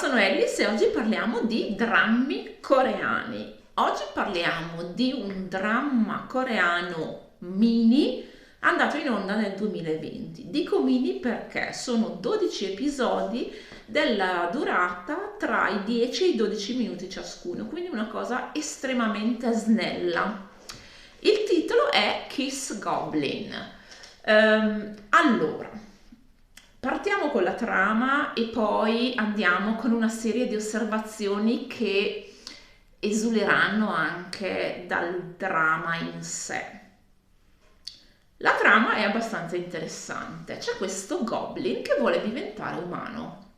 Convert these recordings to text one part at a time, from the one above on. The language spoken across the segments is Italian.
sono Ellis e oggi parliamo di drammi coreani. Oggi parliamo di un dramma coreano mini andato in onda nel 2020. Dico mini perché sono 12 episodi della durata tra i 10 e i 12 minuti ciascuno, quindi una cosa estremamente snella. Il titolo è Kiss Goblin. Allora, partiamo con la trama e poi andiamo con una serie di osservazioni che esuleranno anche dal dramma in sé. La trama è abbastanza interessante. C'è questo goblin che vuole diventare umano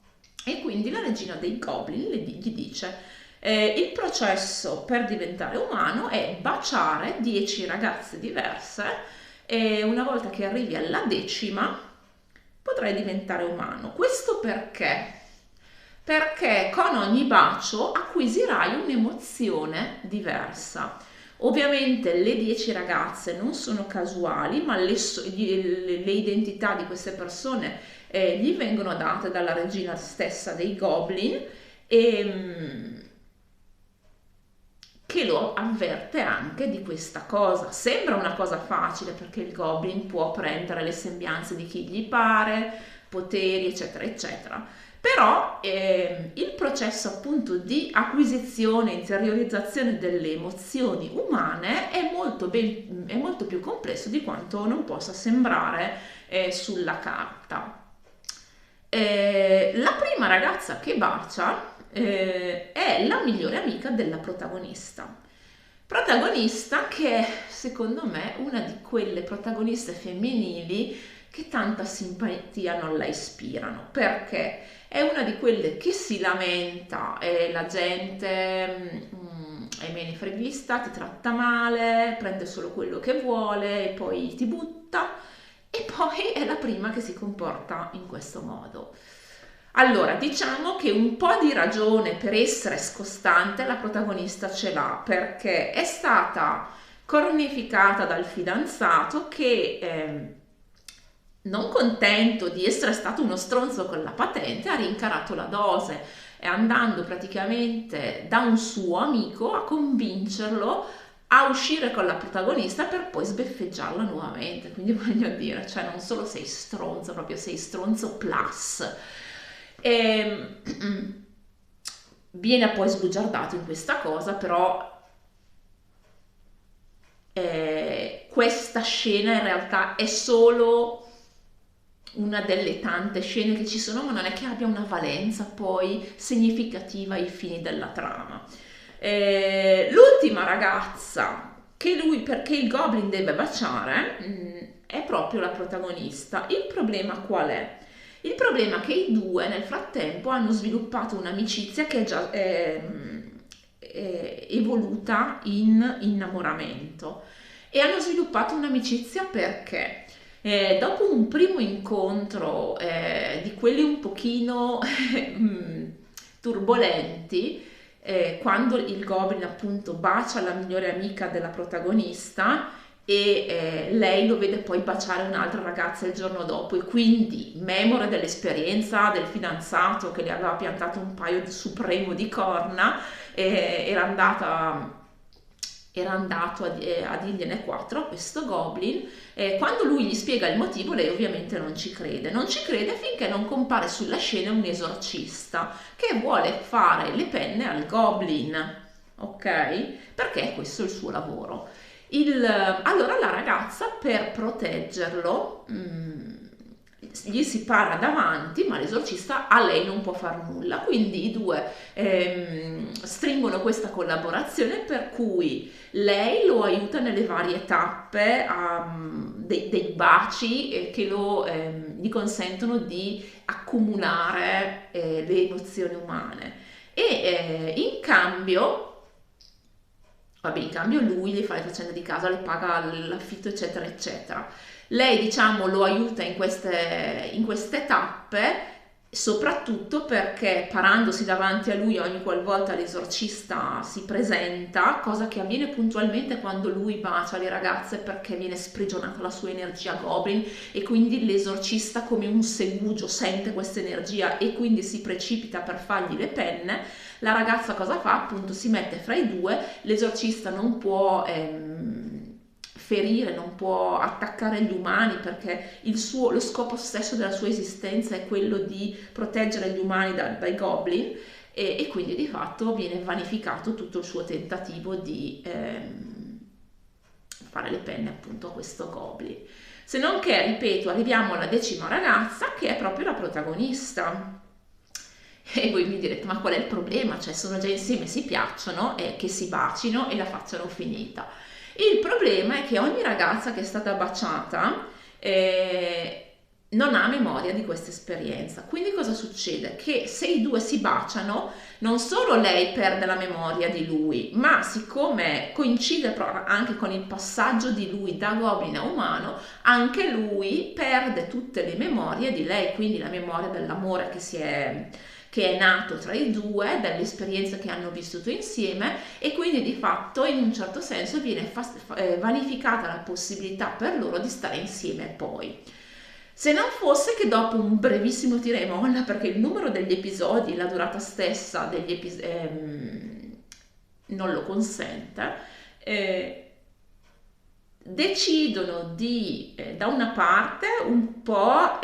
e quindi la regina dei goblin gli dice il processo per diventare umano è baciare 10 ragazze diverse e una volta che arrivi alla 10ª potrai diventare umano. Questo perché? Perché con ogni bacio acquisirai un'emozione diversa. Ovviamente le 10 ragazze non sono casuali, ma le identità di queste persone gli vengono date dalla regina stessa dei Goblin e che lo avverte anche di questa cosa. Sembra una cosa facile perché il Goblin può prendere le sembianze di chi gli pare, poteri, eccetera, eccetera. Però il processo appunto di acquisizione e interiorizzazione delle emozioni umane è molto più complesso di quanto non possa sembrare sulla carta. La prima ragazza che bacia è la migliore amica della protagonista che è secondo me una di quelle protagoniste femminili che tanta simpatia non la ispirano, perché è una di quelle che si lamenta e la gente è menefreghista, ti tratta male, prende solo quello che vuole e poi ti butta, e poi è la prima che si comporta in questo modo. Allora, diciamo che un po' di ragione per essere scostante la protagonista ce l'ha, perché è stata cornificata dal fidanzato che, non contento di essere stato uno stronzo con la patente, ha rincarato la dose e andando praticamente da un suo amico a convincerlo a uscire con la protagonista per poi sbeffeggiarla nuovamente. Quindi voglio dire, cioè non solo sei stronzo, proprio sei stronzo plus. E, viene poi sbugiardato in questa cosa, però questa scena in realtà è solo una delle tante scene che ci sono, ma non è che abbia una valenza poi significativa ai fini della trama. L'ultima ragazza perché il Goblin deve baciare è proprio la protagonista. Il problema qual è? Il problema è che i due nel frattempo hanno sviluppato un'amicizia che è già evoluta in innamoramento, e hanno sviluppato un'amicizia perché dopo un primo incontro di quelli un pochino turbolenti, quando il Goblin appunto bacia la migliore amica della protagonista e lei lo vede poi baciare un'altra ragazza il giorno dopo, e quindi memore dell'esperienza del fidanzato che le aveva piantato un paio di supremo di corna, era andato a dirgliene 4 a questo Goblin. Quando lui gli spiega il motivo, lei ovviamente non ci crede finché non compare sulla scena un esorcista che vuole fare le penne al Goblin, ok? Perché questo è il suo lavoro. Allora la ragazza, per proteggerlo, gli si para davanti, ma l'esorcista a lei non può far nulla, quindi i due stringono questa collaborazione per cui lei lo aiuta nelle varie tappe dei baci che gli consentono di accomunare le emozioni umane, e in cambio lui le fa le faccende di casa, le paga l'affitto, eccetera, eccetera. Lei, diciamo, lo aiuta in queste tappe, soprattutto perché parandosi davanti a lui ogni qualvolta l'esorcista si presenta, cosa che avviene puntualmente quando lui bacia le ragazze perché viene sprigionata la sua energia goblin e quindi l'esorcista come un segugio sente questa energia e quindi si precipita per fargli le penne. La ragazza cosa fa? Appunto si mette fra i due, l'esorcista non può ferire, non può attaccare gli umani perché lo scopo stesso della sua esistenza è quello di proteggere gli umani dai goblin e quindi di fatto viene vanificato tutto il suo tentativo di fare le penne appunto a questo goblin. Se non che, ripeto, arriviamo alla 10ª ragazza che è proprio la protagonista. E voi mi direte, ma qual è il problema? Cioè, sono già insieme, si piacciono, che si bacino e la facciano finita. Il problema è che ogni ragazza che è stata baciata non ha memoria di questa esperienza. Quindi cosa succede? Che se i due si baciano, non solo lei perde la memoria di lui, ma siccome coincide anche con il passaggio di lui da goblin a umano, anche lui perde tutte le memorie di lei, quindi la memoria dell'amore che è nato tra i due, dall'esperienza che hanno vissuto insieme e quindi di fatto in un certo senso viene vanificata la possibilità per loro di stare insieme poi. Se non fosse che dopo un brevissimo tira e molla, perché il numero degli episodi, la durata stessa degli episodi non lo consente, decidono di da una parte un po'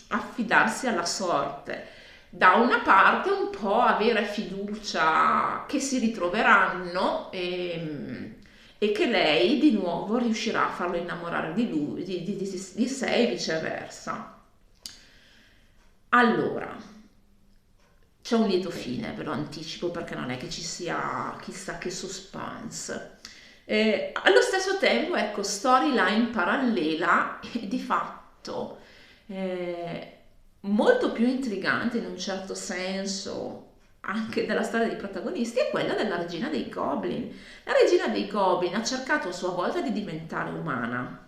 affidarsi alla sorte, da una parte un po' avere fiducia che si ritroveranno e che lei di nuovo riuscirà a farlo innamorare di lui, di sé e viceversa. Allora, c'è un lieto fine, ve lo anticipo perché non è che ci sia chissà che suspense. Allo stesso tempo, ecco, storyline parallela di fatto molto più intrigante in un certo senso anche della storia dei protagonisti è quella della regina dei goblin. La regina dei goblin ha cercato a sua volta di diventare umana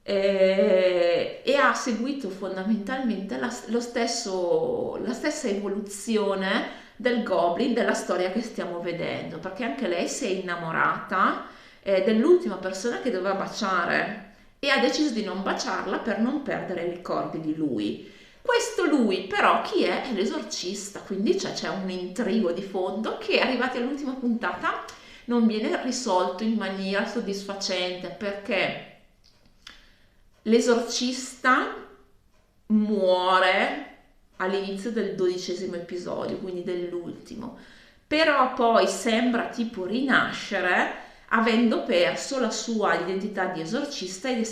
e ha seguito fondamentalmente la stessa evoluzione del goblin della storia che stiamo vedendo, perché anche lei si è innamorata dell'ultima persona che doveva baciare e ha deciso di non baciarla per non perdere i ricordi di lui. Questo lui però chi è? È l'esorcista, quindi c'è un intrigo di fondo che arrivati all'ultima puntata non viene risolto in maniera soddisfacente perché l'esorcista muore all'inizio del 12° episodio, quindi dell'ultimo, però poi sembra tipo rinascere avendo perso la sua identità di esorcista e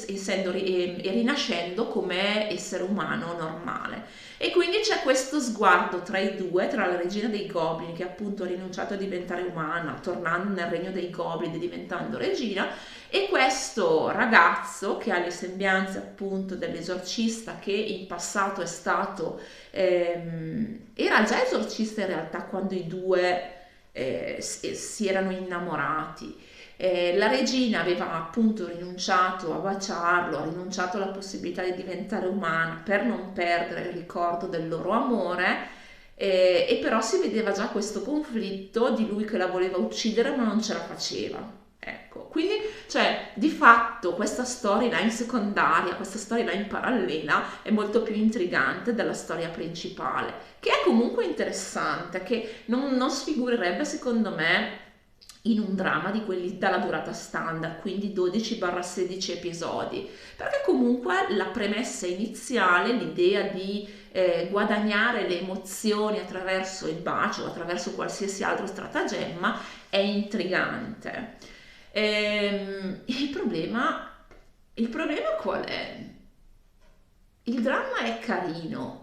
rinascendo come essere umano normale. E quindi c'è questo sguardo tra i due, tra la regina dei goblin che appunto ha rinunciato a diventare umana, tornando nel regno dei goblin e diventando regina, e questo ragazzo che ha le sembianze appunto dell'esorcista che in passato è stato, era già esorcista in realtà quando i due si erano innamorati. La regina aveva appunto rinunciato a baciarlo, ha rinunciato alla possibilità di diventare umana per non perdere il ricordo del loro amore, e però si vedeva già questo conflitto di lui che la voleva uccidere ma non ce la faceva. Ecco, quindi cioè di fatto questa storyline secondaria, questa storyline parallela è molto più intrigante della storia principale, che è comunque interessante, che non sfigurerebbe secondo me in un dramma di quelli dalla durata standard, quindi 12-16 episodi, perché comunque la premessa iniziale, l'idea di guadagnare le emozioni attraverso il bacio, attraverso qualsiasi altro stratagemma, è intrigante. Il problema qual è? Il dramma è carino,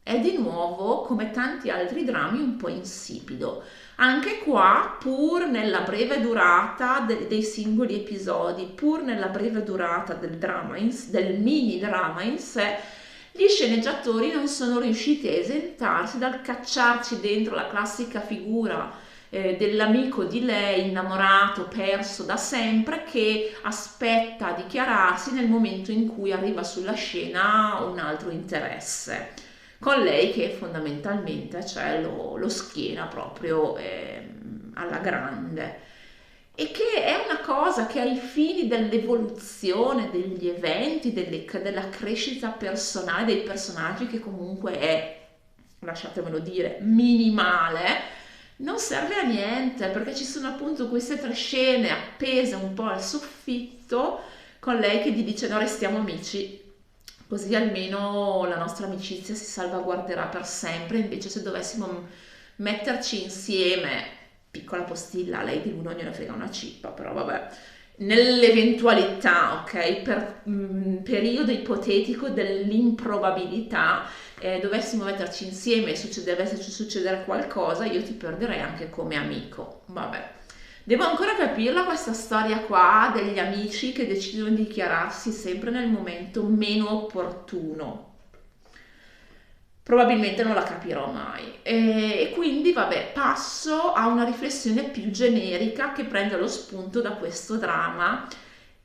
è di nuovo, come tanti altri drammi, un po' insipido. Anche qua, pur nella breve durata dei singoli episodi, pur nella breve durata del mini dramma in sé, gli sceneggiatori non sono riusciti a esentarsi dal cacciarci dentro la classica figura dell'amico di lei, innamorato, perso da sempre, che aspetta a dichiararsi nel momento in cui arriva sulla scena un altro interesse, con lei che fondamentalmente cioè, lo schiena proprio alla grande. E che è una cosa che ai fini dell'evoluzione degli eventi, della crescita personale dei personaggi, che comunque è, lasciatemelo dire, minimale, non serve a niente, perché ci sono appunto queste tre scene appese un po' al soffitto, con lei che gli dice no, restiamo amici, così almeno la nostra amicizia si salvaguarderà per sempre. Invece se dovessimo metterci insieme, piccola postilla, a lei di lui non gliene frega una cippa, però vabbè, nell'eventualità, ok, per periodo ipotetico dell'improbabilità, dovessimo metterci insieme e dovesse succedere qualcosa, io ti perderei anche come amico. Vabbè, devo ancora capirla questa storia qua degli amici che decidono di dichiararsi sempre nel momento meno opportuno. Probabilmente non la capirò mai. E quindi, vabbè, passo a una riflessione più generica che prende lo spunto da questo dramma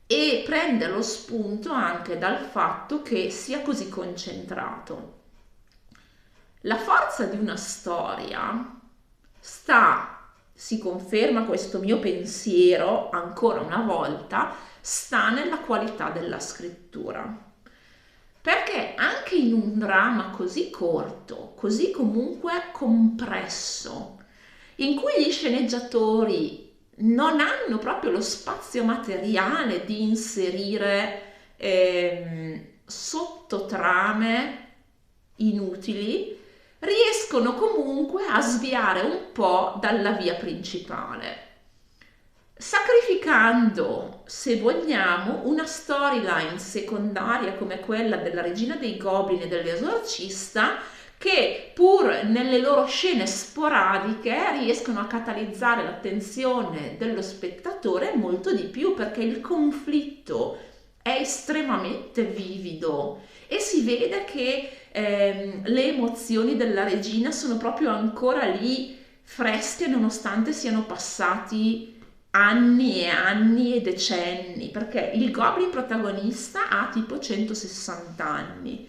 e prende lo spunto anche dal fatto che sia così concentrato. La forza di una storia si conferma questo mio pensiero ancora una volta, sta nella qualità della scrittura. Perché anche in un dramma così corto, così comunque compresso, in cui gli sceneggiatori non hanno proprio lo spazio materiale di inserire sottotrame inutili, riescono comunque a sviare un po' dalla via principale, sacrificando, se vogliamo, una storyline secondaria come quella della Regina dei Goblin e dell'Esorcista, che pur nelle loro scene sporadiche riescono a catalizzare l'attenzione dello spettatore molto di più, perché il conflitto è estremamente vivido e si vede che le emozioni della regina sono proprio ancora lì fresche, nonostante siano passati anni e anni e decenni, perché il Goblin protagonista ha tipo 160 anni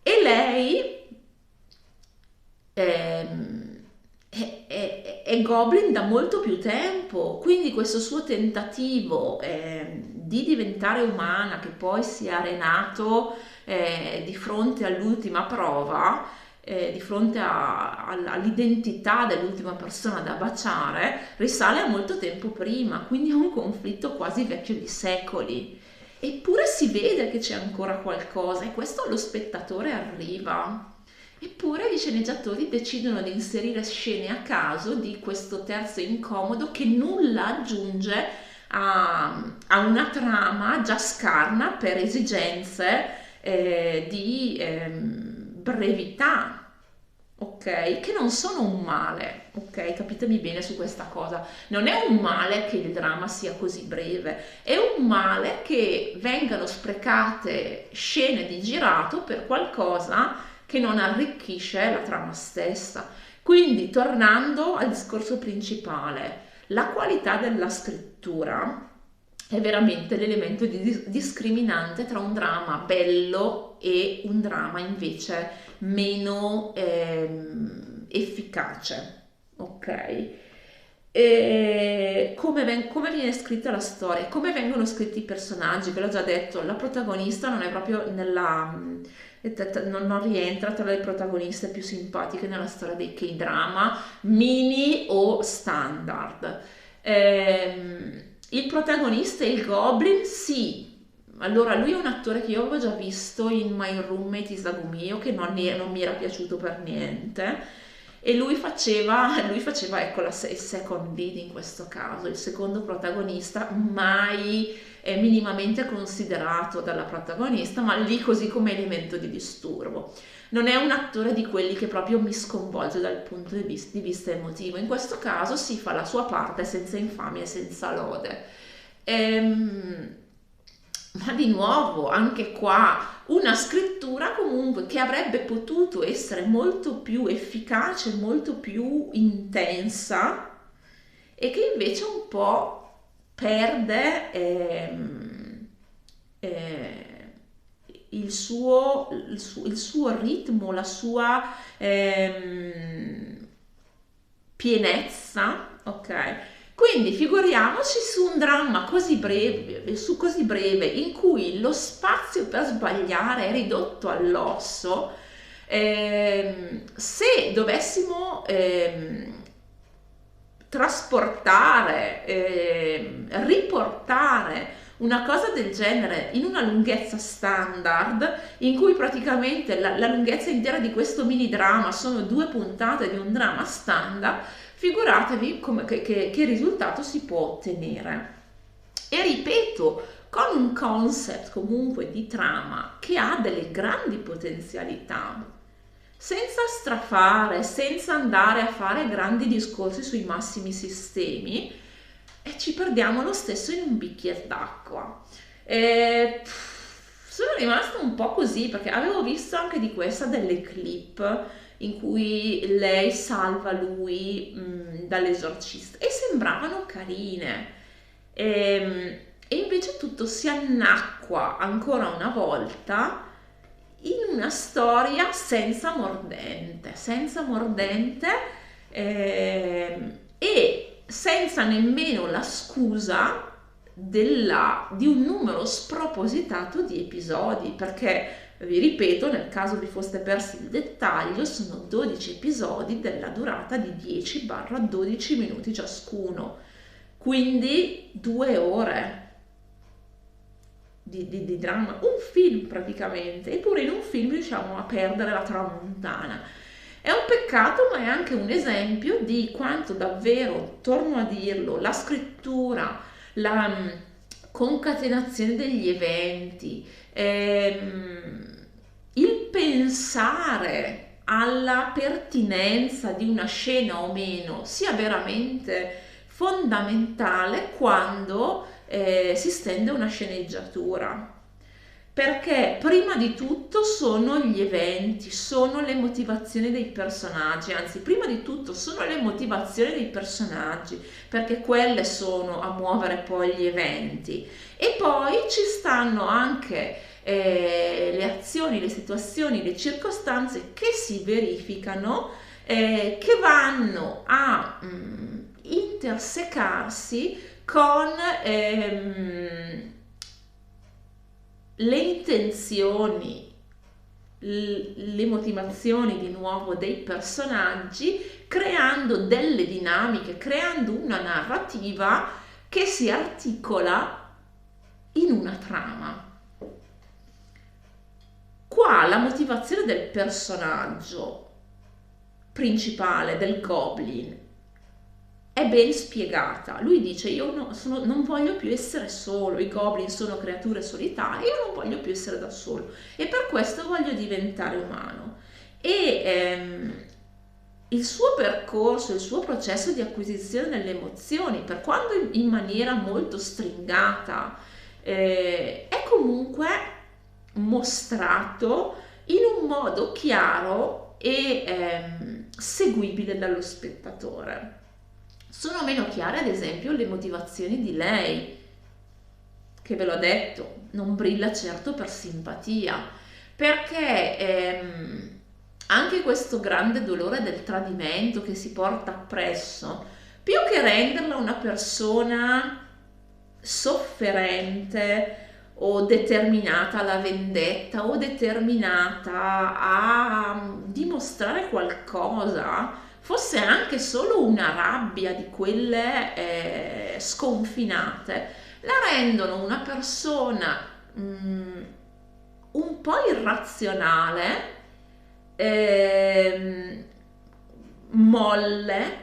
e lei è Goblin da molto più tempo, quindi questo suo tentativo di diventare umana, che poi si è arenato di fronte all'ultima prova, di fronte all'identità dell'ultima persona da baciare, risale a molto tempo prima, quindi è un conflitto quasi vecchio di secoli. Eppure si vede che c'è ancora qualcosa e questo allo spettatore arriva. Eppure gli sceneggiatori decidono di inserire scene a caso di questo terzo incomodo che nulla aggiunge a una trama già scarna per esigenze di brevità, ok? Che non sono un male, ok? Capitemi bene su questa cosa. Non è un male che il dramma sia così breve, è un male che vengano sprecate scene di girato per qualcosa che non arricchisce la trama stessa. Quindi, tornando al discorso principale, la qualità della scrittura è veramente l'elemento discriminante tra un dramma bello e un dramma invece meno efficace, ok? E come viene scritta la storia, come vengono scritti i personaggi, ve l'ho già detto, la protagonista non è proprio non rientra tra le protagoniste più simpatiche nella storia dei K-drama, mini o standard. Il protagonista è il Goblin, sì. Allora, lui è un attore che io avevo già visto in My Roommate Isagumio, che non mi era piaciuto per niente. E lui faceva ecco, il second lead in questo caso, il secondo protagonista, mai minimamente considerato dalla protagonista, ma lì così come elemento di disturbo. Non è un attore di quelli che proprio mi sconvolge dal punto di vista emotivo. In questo caso si fa la sua parte senza infamia e senza lode. Ma di nuovo, anche qua, una scrittura comunque che avrebbe potuto essere molto più efficace, molto più intensa, e che invece un po' perde il suo ritmo, la sua pienezza, ok? Quindi figuriamoci su un dramma così breve in cui lo spazio per sbagliare è ridotto all'osso. Se dovessimo trasportare, riportare una cosa del genere in una lunghezza standard, in cui praticamente la lunghezza intera di questo mini drama sono 2 puntate di un drama standard, figuratevi che risultato si può ottenere. E ripeto, con un concept comunque di trama che ha delle grandi potenzialità, senza strafare, senza andare a fare grandi discorsi sui massimi sistemi, e ci perdiamo lo stesso in un bicchiere d'acqua. Sono rimasta un po' così perché avevo visto anche di questa delle clip in cui lei salva lui dall'esorcista e sembravano carine. E invece tutto si annacqua ancora una volta in una storia senza mordente, e senza nemmeno la scusa di un numero spropositato di episodi, perché vi ripeto, nel caso vi foste persi il dettaglio, sono 12 episodi della durata di 10-12 minuti ciascuno, quindi 2 ore di dramma, un film praticamente, eppure in un film riusciamo a perdere la tramontana. È un peccato, ma è anche un esempio di quanto davvero, torno a dirlo, la scrittura, la concatenazione degli eventi, il pensare alla pertinenza di una scena o meno sia veramente fondamentale quando si stende una sceneggiatura, perché prima di tutto sono gli eventi, sono le motivazioni dei personaggi, anzi prima di tutto sono le motivazioni dei personaggi, perché quelle sono a muovere poi gli eventi, e poi ci stanno anche le azioni, le situazioni, le circostanze che si verificano, che vanno a intersecarsi con le intenzioni, le motivazioni di nuovo dei personaggi, creando delle dinamiche, creando una narrativa che si articola in una trama. Qua la motivazione del personaggio principale, del Goblin, è ben spiegata. Lui dice: io non voglio più essere solo, i goblin sono creature solitarie, io non voglio più essere da solo e per questo voglio diventare umano. E il suo percorso, il suo processo di acquisizione delle emozioni, per quanto in maniera molto stringata, è comunque mostrato in un modo chiaro e seguibile dallo spettatore. Sono meno chiare, ad esempio, le motivazioni di lei, che ve l'ho detto, non brilla certo per simpatia, perché anche questo grande dolore del tradimento che si porta appresso, più che renderla una persona sofferente o determinata alla vendetta o determinata a dimostrare qualcosa, fosse anche solo una rabbia di quelle sconfinate, la rendono una persona un po' irrazionale, molle,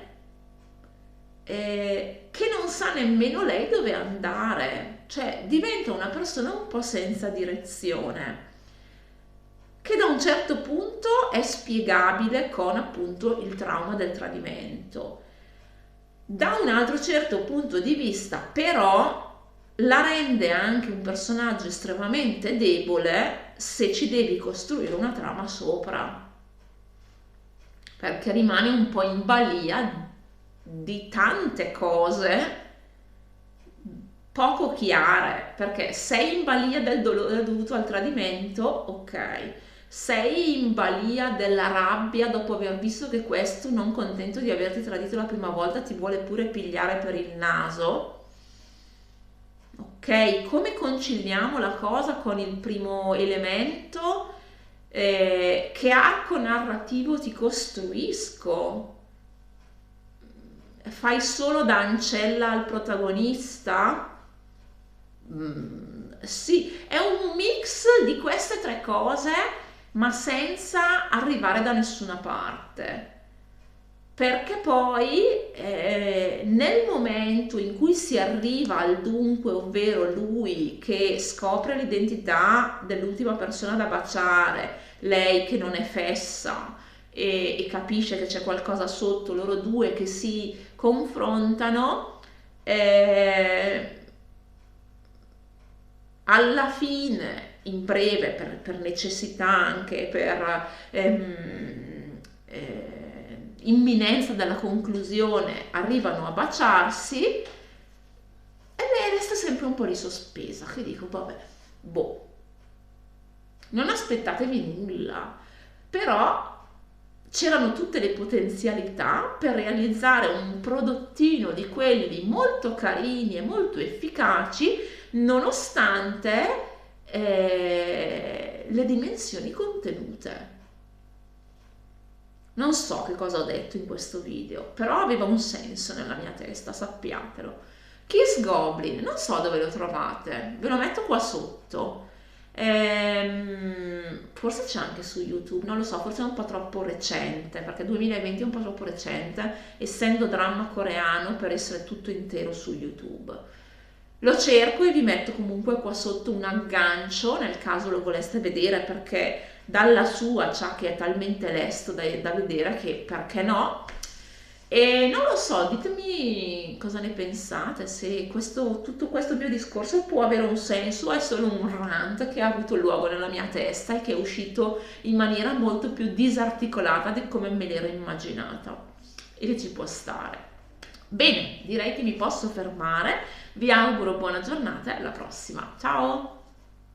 che non sa nemmeno lei dove andare, cioè diventa una persona un po' senza direzione, che da un certo punto è spiegabile con appunto il trauma del tradimento. Da un altro certo punto di vista però la rende anche un personaggio estremamente debole se ci devi costruire una trama sopra, perché rimane un po' in balia di tante cose poco chiare, perché sei in balia del dolore dovuto al tradimento, ok, sei in balia della rabbia dopo aver visto che questo, non contento di averti tradito la prima volta, ti vuole pure pigliare per il naso. Ok, come conciliamo la cosa con il primo elemento? Che arco narrativo ti costruisco? Fai solo da ancella al protagonista? Sì, è un mix di queste tre cose, ma senza arrivare da nessuna parte. Perché poi nel momento in cui si arriva al dunque, ovvero lui che scopre l'identità dell'ultima persona da baciare, lei che non è fessa e capisce che c'è qualcosa sotto, loro due che si confrontano, eh, alla fine, in breve, per necessità anche, per imminenza della conclusione, arrivano a baciarsi e lei resta sempre un po' lì sospesa, che dico, vabbè, boh, non aspettatevi nulla, però c'erano tutte le potenzialità per realizzare un prodottino di quelli molto carini e molto efficaci, nonostante le dimensioni contenute. Non so che cosa ho detto in questo video, però aveva un senso nella mia testa, sappiatelo. Kiss Goblin, non so dove lo trovate, ve lo metto qua sotto. Forse c'è anche su YouTube, non lo so, forse è un po' troppo recente, perché 2020 è un po' troppo recente, essendo dramma coreano per essere tutto intero su YouTube. Lo cerco e vi metto comunque qua sotto un aggancio nel caso lo voleste vedere, perché dalla sua c'ha che è talmente lesto da vedere che perché no. E non lo so, ditemi cosa ne pensate, se tutto questo mio discorso può avere un senso o è solo un rant che ha avuto luogo nella mia testa e che è uscito in maniera molto più disarticolata di come me l'ero immaginata, e che ci può stare. Bene, direi che mi posso fermare, vi auguro buona giornata e alla prossima, ciao!